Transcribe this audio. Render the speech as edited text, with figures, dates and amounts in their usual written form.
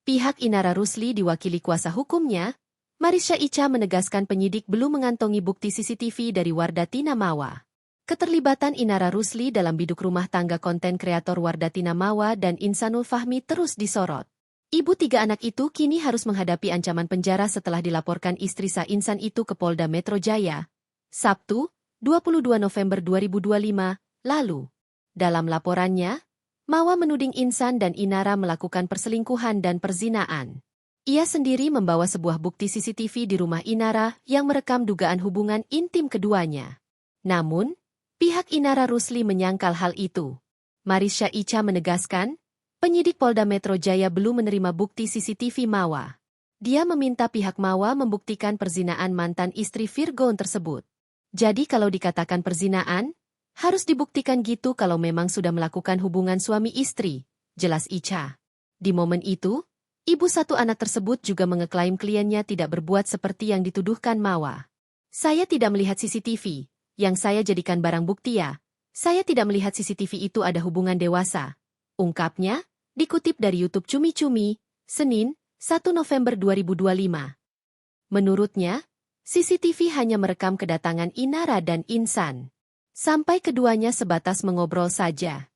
Pihak Inara Rusli diwakili kuasa hukumnya, Marisha Icha menegaskan penyidik belum mengantongi bukti CCTV dari Wardatina Mawa. Keterlibatan Inara Rusli dalam biduk rumah tangga konten kreator Wardatina Mawa dan Insanul Fahmi terus disorot. Ibu 3 anak itu kini harus menghadapi ancaman penjara setelah dilaporkan istri Sa Insan itu ke Polda Metro Jaya, Sabtu, 22 November 2025, lalu. Dalam laporannya, Mawa menuding Insan dan Inara melakukan perselingkuhan dan perzinaan. Ia sendiri membawa sebuah bukti CCTV di rumah Inara yang merekam dugaan hubungan intim keduanya. Namun, pihak Inara Rusli menyangkal hal itu. Marisha Icha menegaskan, penyidik Polda Metro Jaya belum menerima bukti CCTV Mawa. Dia meminta pihak Mawa membuktikan perzinaan mantan istri Virgon tersebut. Jadi kalau dikatakan perzinaan, harus dibuktikan gitu kalau memang sudah melakukan hubungan suami istri, jelas Icha. Di momen itu, ibu 1 anak tersebut juga mengeklaim kliennya tidak berbuat seperti yang dituduhkan Mawa. Saya tidak melihat CCTV, yang saya jadikan barang bukti ya. Saya tidak melihat CCTV itu ada hubungan dewasa. Ungkapnya, dikutip dari YouTube Cumi Cumi, Senin, 1 November 2025. Menurutnya, CCTV hanya merekam kedatangan Inara dan Insan. Sampai keduanya sebatas mengobrol saja.